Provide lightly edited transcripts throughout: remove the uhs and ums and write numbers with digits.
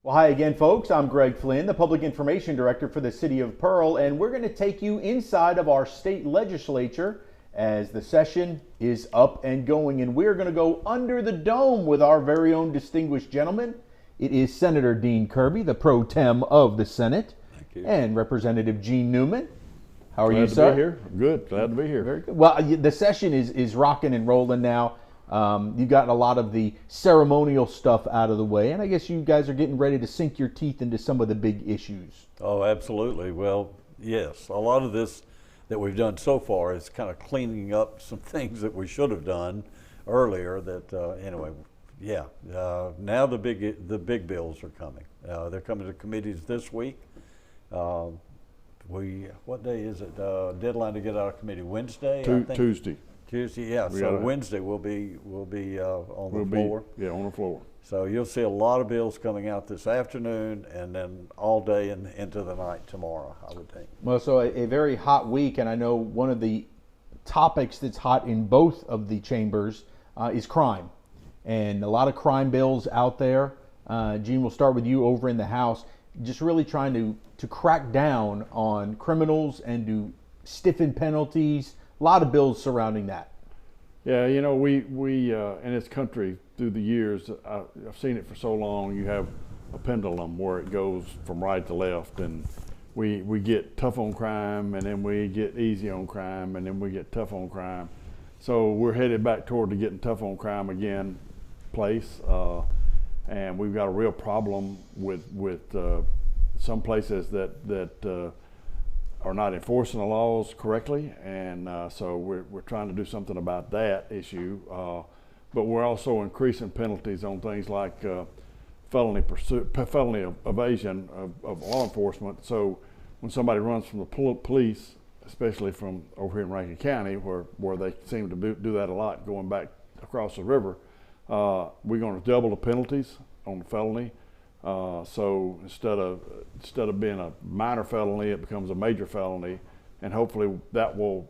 Well, hi again, folks. I'm Greg Flynn, the Public Information Director for the City of Pearl, and we're going to take you inside of our state legislature as the session is up and going. And we're going to go under the dome with our very own distinguished gentleman. It is Senator Dean Kirby, the pro tem of the Senate, and Representative Gene Newman. How are you, sir? Glad to be here. Good. Glad to be here. Very good. Well, the session is rocking and rolling now. You've gotten a lot of the ceremonial stuff out of the way, and I guess you guys are getting ready to sink your teeth into some of the big issues. Oh, absolutely. Well, yes, a lot of this that we've done so far is kind of cleaning up some things that we should have done earlier. Anyway, yeah. Now the big bills are coming. They're coming to committees this week. What day is it? Deadline to get out of committee Wednesday. I think. Tuesday. Tuesday, yeah. So Wednesday we'll be on the floor. Yeah, on the floor. So you'll see a lot of bills coming out this afternoon, and then all day and into the night tomorrow, I would think. Well, so a very hot week, and I know one of the topics that's hot in both of the chambers is crime, and a lot of crime bills out there. Gene, we'll start with you over in the House, just really trying to crack down on criminals and to stiffen penalties. A lot of bills surrounding that. Yeah, you know, we in this country through the years, I've seen it for so long. You have a pendulum where it goes from right to left, and we get tough on crime, and then we get easy on crime, and then we get tough on crime. So we're headed back toward the getting tough on crime again place, and we've got a real problem with some places that are not enforcing the laws correctly, and so we're trying to do something about that issue. But we're also increasing penalties on things like felony evasion of law enforcement. So when somebody runs from the police, especially from over here in Rankin County, where they seem to do that a lot, going back across the river, we're going to double the penalties on the felony. So instead of being a minor felony, it becomes a major felony, and hopefully that will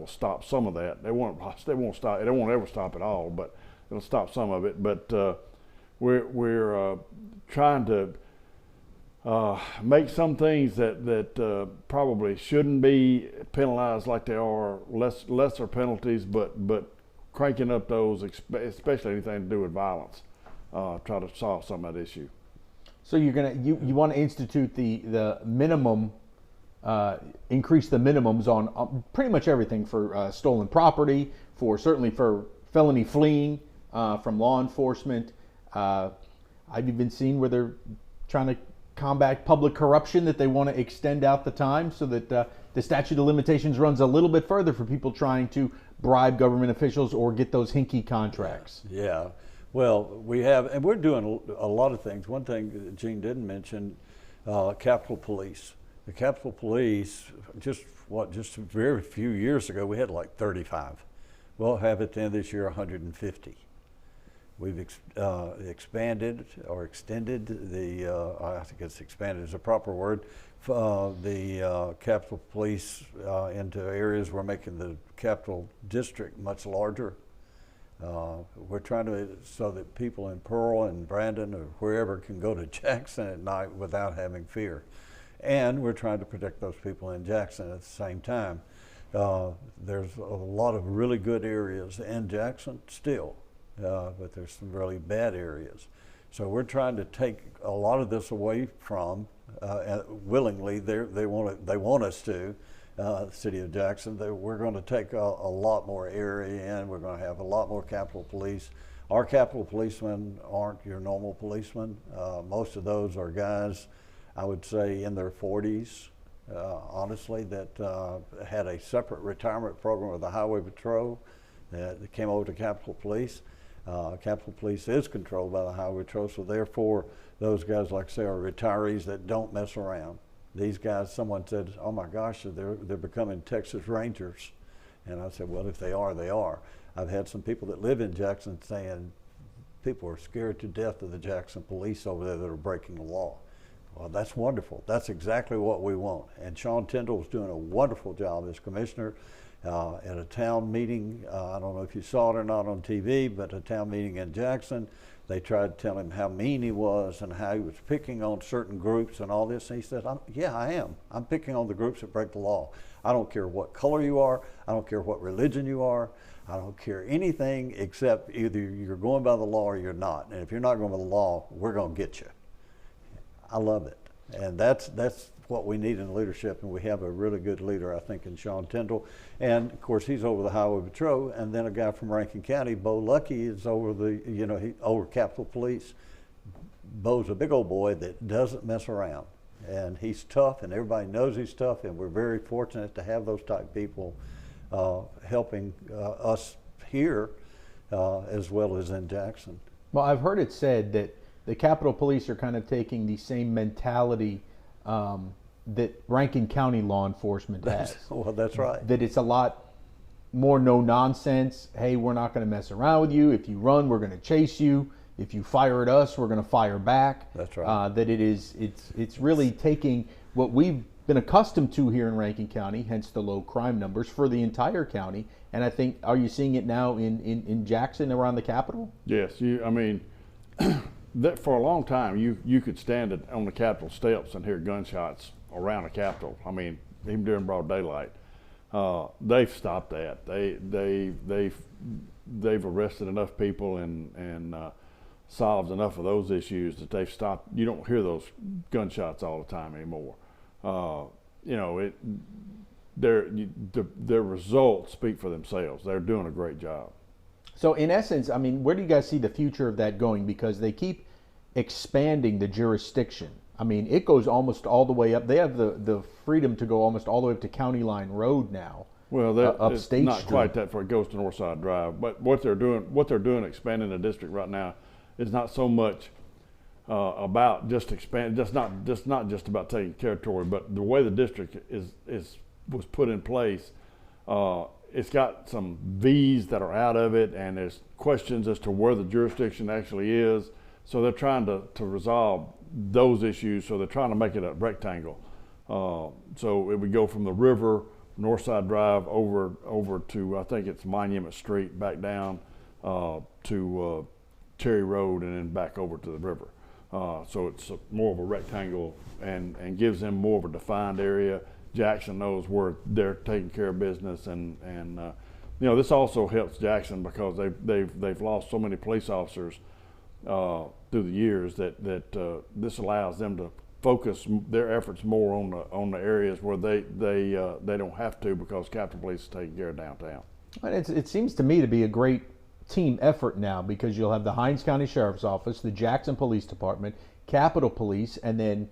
stop some of that. They won't stop. It won't ever stop at all, but it'll stop some of it. But we're trying to make some things that probably shouldn't be penalized like they are, lesser penalties, but cranking up those, especially anything to do with violence. Try to solve some of that issue. So you want to institute the minimum, increase the minimums on pretty much everything for stolen property, certainly for felony fleeing from law enforcement. I've even seen where they're trying to combat public corruption, that they want to extend out the time so that the statute of limitations runs a little bit further for people trying to bribe government officials or get those hinky contracts. Yeah. Well, we have, and we're doing a lot of things. One thing that Gene didn't mention, Capitol Police. The Capitol Police, just very few years ago, we had like 35. We'll have at the end of this year 150. We've expanded or extended I think it's expanded is a proper word, the Capitol Police into areas. We're making the Capitol District much larger. We're trying to, so that people in Pearl and Brandon or wherever can go to Jackson at night without having fear. And we're trying to protect those people in Jackson at the same time. There's a lot of really good areas in Jackson still, but there's some really bad areas. So we're trying to take a lot of this away from, willingly, they want us to, the city of Jackson. We're going to take a lot more area in. We're going to have a lot more Capitol Police. Our Capitol policemen aren't your normal policemen. Most of those are guys, I would say, in their 40s, honestly, that had a separate retirement program with the Highway Patrol that came over to Capitol Police. Capitol Police is controlled by the Highway Patrol, so therefore those guys, like I say, are retirees that don't mess around. These guys, someone said, oh my gosh, they're becoming Texas Rangers. And I said, well, if they are, they are. I've had some people that live in Jackson saying people are scared to death of the Jackson police over there that are breaking the law. Well, that's wonderful. That's exactly what we want. And Sean Tyndall's doing a wonderful job as commissioner. At a town meeting, I don't know if you saw it or not on TV, but a town meeting in Jackson, they tried to tell him how mean he was and how he was picking on certain groups and all this. And he said, yeah, I am. I'm picking on the groups that break the law. I don't care what color you are. I don't care what religion you are. I don't care anything except either you're going by the law or you're not. And if you're not going by the law, we're going to get you. I love it. And that's what we need in leadership, and we have a really good leader, I think, in Sean Tyndall. And of course, he's over the Highway Patrol, and then a guy from Rankin County, Bo Lucky, is over over Capitol Police. Bo's a big old boy that doesn't mess around, and he's tough, and everybody knows he's tough, and we're very fortunate to have those type people helping us here as well as in Jackson. Well, I've heard it said that the Capitol Police are kind of taking the same mentality that Rankin County law enforcement has. Well, that's right. That it's a lot more no nonsense. Hey, we're not going to mess around with you. If you run, we're going to chase you. If you fire at us, we're going to fire back. That's right. That it's really taking what we've been accustomed to here in Rankin County, hence the low crime numbers for the entire county. And I think, are you seeing it now in Jackson around the Capitol? Yes, that for a long time, you could stand on the Capitol steps and hear gunshots around the Capitol. I mean, even during broad daylight. They've stopped that. They've arrested enough people and solved enough of those issues that they've stopped. You don't hear those gunshots all the time anymore. Their results speak for themselves. They're doing a great job. So in essence, I mean, where do you guys see the future of that going? Because they keep expanding the jurisdiction. I mean, it goes almost all the way up. They have the freedom to go almost all the way up to County Line Road now. Well, up State not Street. quite that far. It goes to Northside Drive. But what they're doing, expanding the district right now, is not so much about just expand. Just not just about taking territory, but the way the district was put in place. It's got some V's that are out of it, and there's questions as to where the jurisdiction actually is. So they're trying to resolve those issues. So they're trying to make it a rectangle. So it would go from the river, Northside Drive, over to, I think it's Monument Street, back down to Cherry Road, and then back over to the river. So it's more of a rectangle and gives them more of a defined area. Jackson knows where they're taking care of business, and this also helps Jackson because they've lost so many police officers through the years that this allows them to focus their efforts more on the areas where they don't have to, because Capitol Police is taking care of downtown. And it seems to me to be a great team effort now, because you'll have the Hinds County Sheriff's Office, the Jackson Police Department, Capitol Police, and then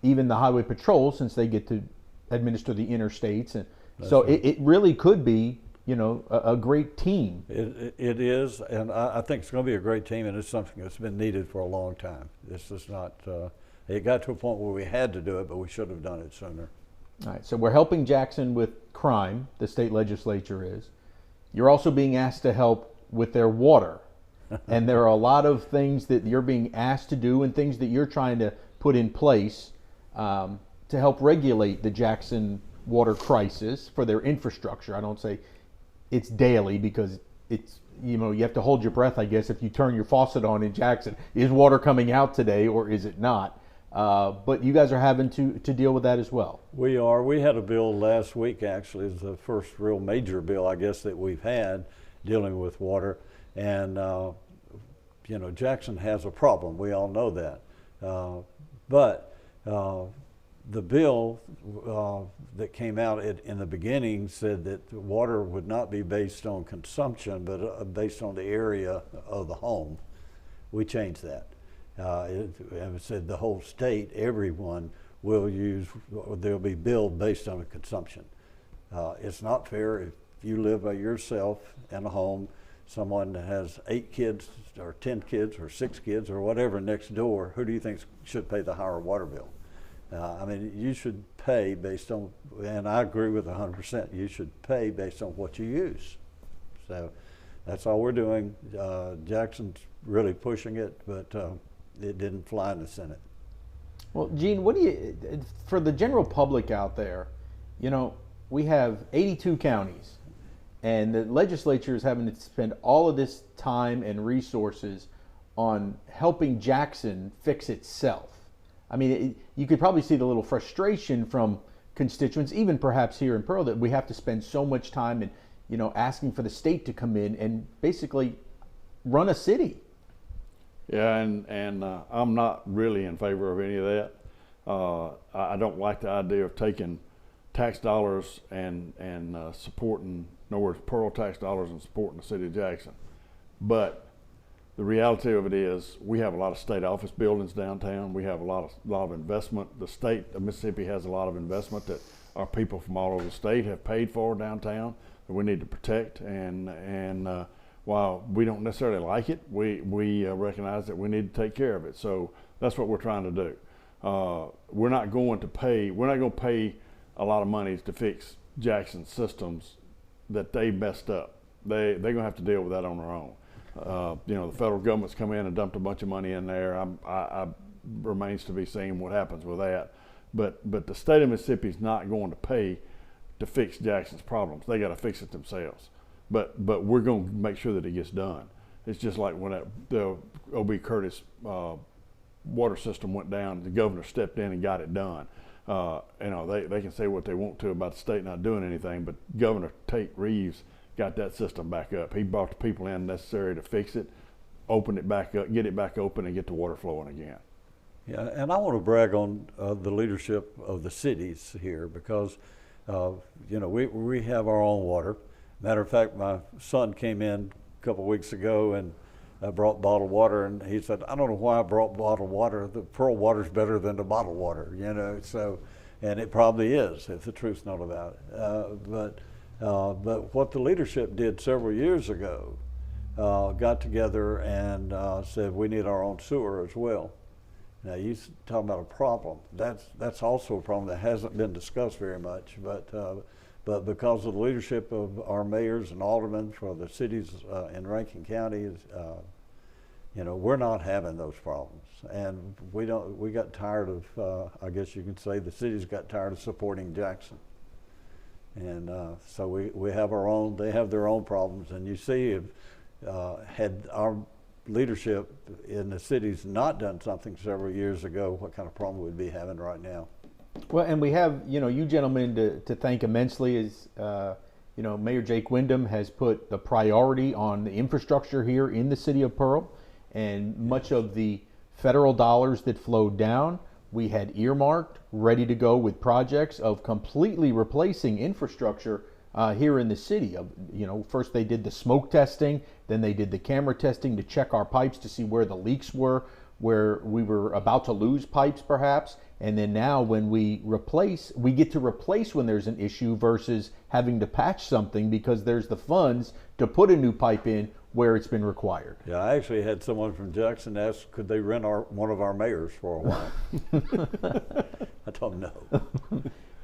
even the Highway Patrol, since they get to administer the interstates. And so right. it really could be, a great team. It is, and I think it's going to be a great team, and it's something that's been needed for a long time. This is not, it got to a point where we had to do it, but we should have done it sooner. All right, so we're helping Jackson with crime, the state legislature is. You're also being asked to help with their water. And there are a lot of things that you're being asked to do and things that you're trying to put in place to help regulate the Jackson water crisis for their infrastructure. I don't say it's daily, because it's, you have to hold your breath, I guess, if you turn your faucet on in Jackson. Is water coming out today or is it not? But you guys are having to deal with that as well. We are. We had a bill last week, actually. It's the first real major bill, I guess, that we've had dealing with water. And, Jackson has a problem. We all know that. But the bill that came out in the beginning said that water would not be based on consumption, but based on the area of the home. We changed that. It said the whole state, everyone they'll be billed based on the consumption. It's not fair if you live by yourself in a home, someone that has 8 kids or 10 kids or 6 kids or whatever next door, who do you think should pay the higher water bill? You should pay based on, and I agree with 100%, you should pay based on what you use. So that's all we're doing. Jackson's really pushing it, but it didn't fly in the Senate. Well, Gene, what do you, for the general public out there, we have 82 counties, and the legislature is having to spend all of this time and resources on helping Jackson fix itself. I mean, you could probably see the little frustration from constituents, even perhaps here in Pearl, that we have to spend so much time and, asking for the state to come in and basically run a city. Yeah, and I'm not really in favor of any of that. I don't like the idea of taking tax dollars and supporting, in other words, Pearl tax dollars and supporting the city of Jackson. But the reality of it is, we have a lot of state office buildings downtown. We have a lot of investment. The state of Mississippi has a lot of investment that our people from all over the state have paid for downtown that we need to protect. And while we don't necessarily like it, we recognize that we need to take care of it. So that's what we're trying to do. We're not going to pay a lot of money to fix Jackson's systems that they messed up. They're going to have to deal with that on their own. The federal government's come in and dumped a bunch of money in there. I remains to be seen what happens with that. But the state of Mississippi is not going to pay to fix Jackson's problems. They got to fix it themselves. But we're going to make sure that it gets done. It's just like when the O.B. Curtis water system went down, the governor stepped in and got it done. They can say what they want to about the state not doing anything, but Governor Tate Reeves got that system back up. He brought the people in necessary to fix it, open it back up, get it back open, and get the water flowing again. Yeah, and I want to brag on the leadership of the cities here because, we have our own water. Matter of fact, my son came in a couple of weeks ago and I brought bottled water, and he said, "I don't know why I brought bottled water. The Pearl water's better than the bottled water, So, and it probably is, if the truth's not about it. But what the leadership did several years ago, got together and said we need our own sewer as well. Now you talking about a problem. That's also a problem that hasn't been discussed very much, but because of the leadership of our mayors and aldermen for the cities in Rankin County, we're not having those problems, and we got tired of. I guess you can say the cities got tired of supporting Jackson, and so we have our own. They have their own problems, and you see, had our leadership in the cities not done something several years ago, what kind of problem we'd be having right now. Well, and we have, you gentlemen to thank immensely. As Mayor Jake Wyndham has put the priority on the infrastructure here in the city of Pearl, and much of the federal dollars that flowed down, we had earmarked, ready to go with projects of completely replacing infrastructure here in the city. First they did the smoke testing, then they did the camera testing to check our pipes to see where the leaks were, where we were about to lose pipes perhaps. And then now when we get to replace when there's an issue versus having to patch something because there's the funds to put a new pipe in where it's been required. Yeah, I actually had someone from Jackson ask, could they rent one of our mayors for a while? I told them no.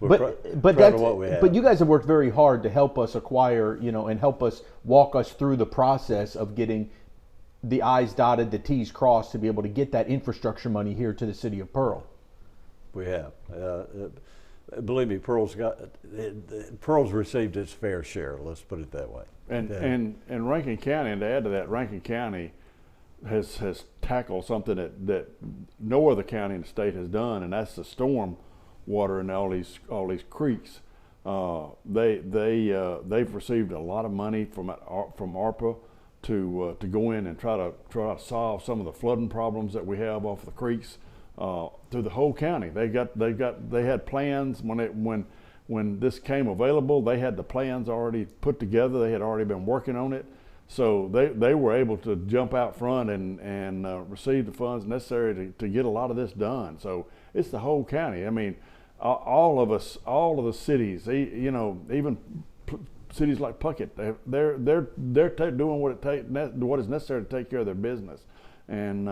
But you guys have worked very hard to help us acquire, and help us walk us through the process of getting the I's dotted, the T's crossed to be able to get that infrastructure money here to the city of Pearl. We have. Believe me, Pearl's received its fair share. Let's put it that way. And Rankin County, and to add to that, Rankin County has tackled something that no other county in the state has done, and that's the storm water in all these creeks. They've received a lot of money from ARPA to go in and try to solve some of the flooding problems that we have off the creeks through the whole county. They had plans when this came available. They had the plans already put together. They had already been working on it, so they were able to jump out front and receive the funds necessary to get a lot of this done. So it's the whole county. I mean, all of the cities, even cities like Puckett, they're doing what is necessary to take care of their business, and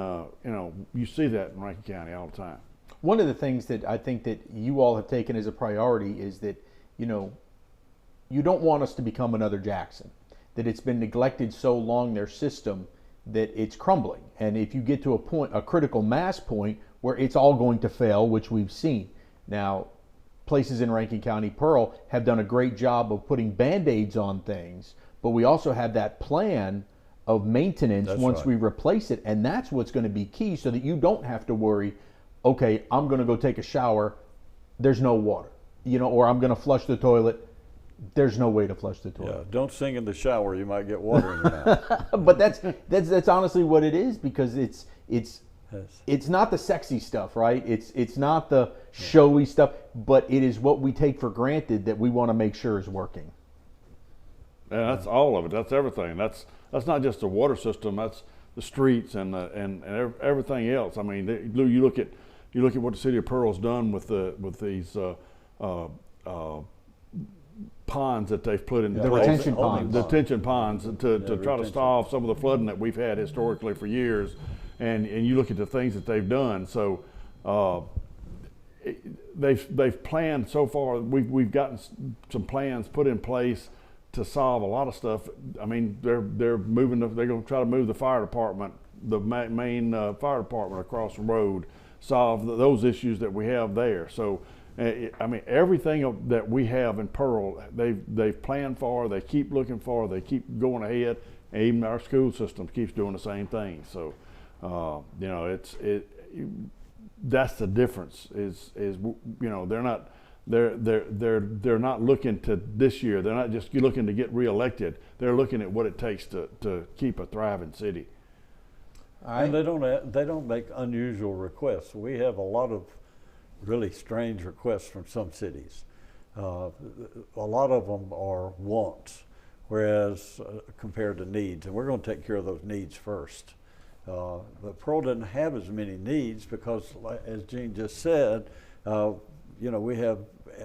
you see that in Rankin County all the time. One of the things that I think that you all have taken as a priority is that you don't want us to become another Jackson, that it's been neglected so long, their system, that it's crumbling, and if you get to a critical mass point where it's all going to fail, which we've seen. Now, places in Rankin County, Pearl, have done a great job of putting Band-Aids on things, but we also have that plan of maintenance once we replace it, and that's what's going to be key, so that you don't have to worry, okay, I'm going to go take a shower, there's no water, or I'm going to flush the toilet, there's no way to flush the toilet. Yeah, don't sing in the shower, you might get water in your mouth. But that's honestly what it is, because it's not the sexy stuff, right? It's not the showy stuff, but it is what we take for granted that we want to make sure is working. And that's all of it. That's everything. That's not just the water system. That's the streets and everything else. I mean, you look at what the city of Pearl's done with these ponds that they've put in the place. retention ponds. Detention ponds to try to stop some of the flooding that we've had historically for years. And you look at the things that they've done. So they've planned so far. We've gotten some plans put in place to solve a lot of stuff. I mean, they're going to try to move the fire department, the main fire department across the road, solve those issues that we have there. So, I mean, everything that we have in Pearl, they've planned for. They keep looking for. They keep going ahead. And even our school system keeps doing the same thing. So, that's the difference. They're not looking to this year. They're not just looking to get reelected. They're looking at what it takes to keep a thriving city. And they don't make unusual requests. We have a lot of really strange requests from some cities. A lot of them are wants, whereas compared to needs, and we're going to take care of those needs first. But Pearl doesn't have as many needs because, as Gene just said, we have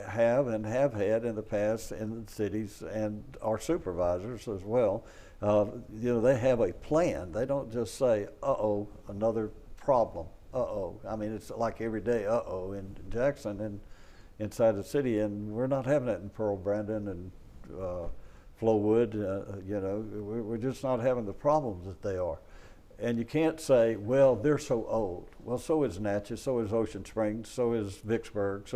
had in the past in the cities, and our supervisors as well. They have a plan. They don't just say, "Uh-oh, another problem." Uh-oh. I mean, it's like every day, uh-oh, in Jackson and inside the city, and we're not having that in Pearl, Brandon, and Flowood. We're just not having the problems that they are. And you can't say, well, they're so old. Well, so is Natchez, so is Ocean Springs, so is Vicksburg.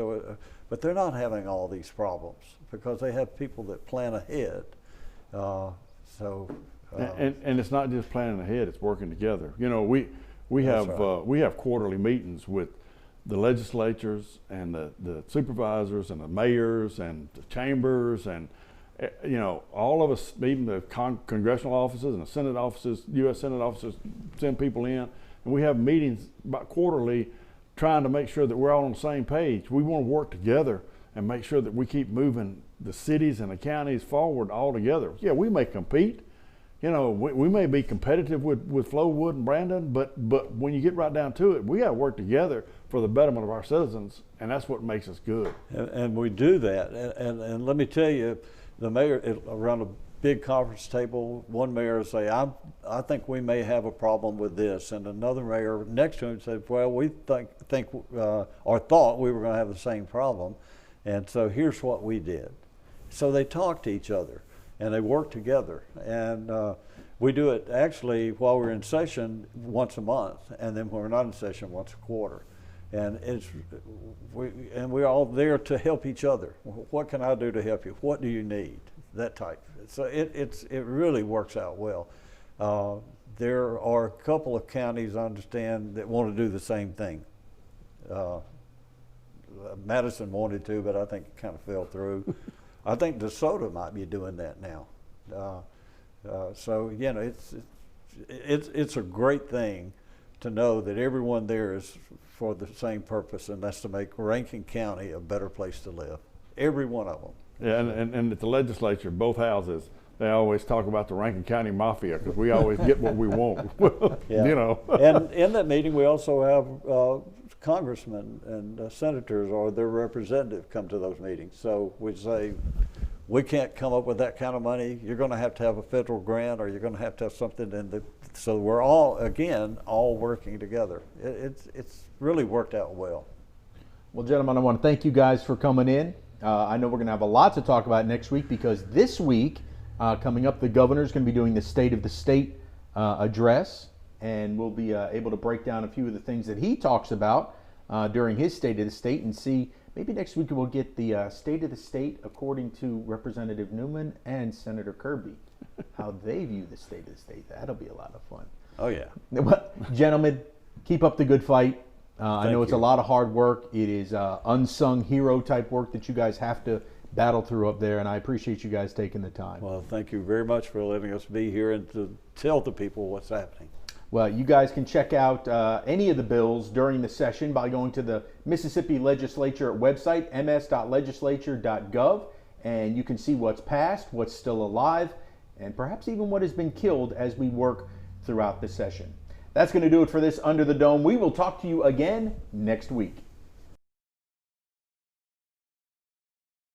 But they're not having all these problems because they have people that plan ahead. And it's not just planning ahead; it's working together. We have quarterly meetings with the legislatures and the supervisors and the mayors and the chambers and. All of us, even the congressional offices and the Senate offices, U.S. Senate offices, send people in, and we have meetings about quarterly trying to make sure that we're all on the same page. We want to work together and make sure that we keep moving the cities and the counties forward all together. Yeah, we may compete. We may be competitive with Flowood and Brandon, but when you get right down to it, we got to work together for the betterment of our citizens, and that's what makes us good. And we do that. And let me tell you, the mayor around a big conference table, one mayor will say, I think we may have a problem with this, and another mayor next to him said, well, we think or thought we were going to have the same problem, and so here's what we did. So they talk to each other and they work together, and we do it actually while we're in session once a month, and then when we're not in session once a quarter. And we're all there to help each other. What can I do to help you? What do you need? That type. So it really works out well. There are a couple of counties, I understand, that want to do the same thing. Madison wanted to, but I think it kind of fell through. I think DeSoto might be doing that now. It's a great thing to know that everyone there is for the same purpose, and that's to make Rankin County a better place to live. Every one of them. Yeah, and at the legislature, both houses, they always talk about the Rankin County Mafia because we always get what we want. Yeah. And in that meeting, we also have congressmen and senators or their representative come to those meetings. So we say, we can't come up with that kind of money. You're going to have a federal grant, or you're going to have something in the. So we're all working together. It's really worked out well. Well, gentlemen, I want to thank you guys for coming in. I know we're going to have a lot to talk about next week because this week, coming up, the governor's going to be doing the State of the State address, and we'll be able to break down a few of the things that he talks about. during his State of the State and see, maybe next week we'll get the State of the State according to Representative Newman and Senator Kirby, how they view the State of the State. That'll be a lot of fun. Oh, yeah. Gentlemen, keep up the good fight. I know it's a you. lot of hard work. It is unsung hero type work that you guys have to battle through up there, and I appreciate you guys taking the time. Well, thank you very much for letting us be here and to tell the people what's happening. Well, you guys can check out any of the bills during the session by going to the Mississippi Legislature website, ms.legislature.gov, and you can see what's passed, what's still alive, and perhaps even what has been killed as we work throughout the session. That's going to do it for this Under the Dome. We will talk to you again next week.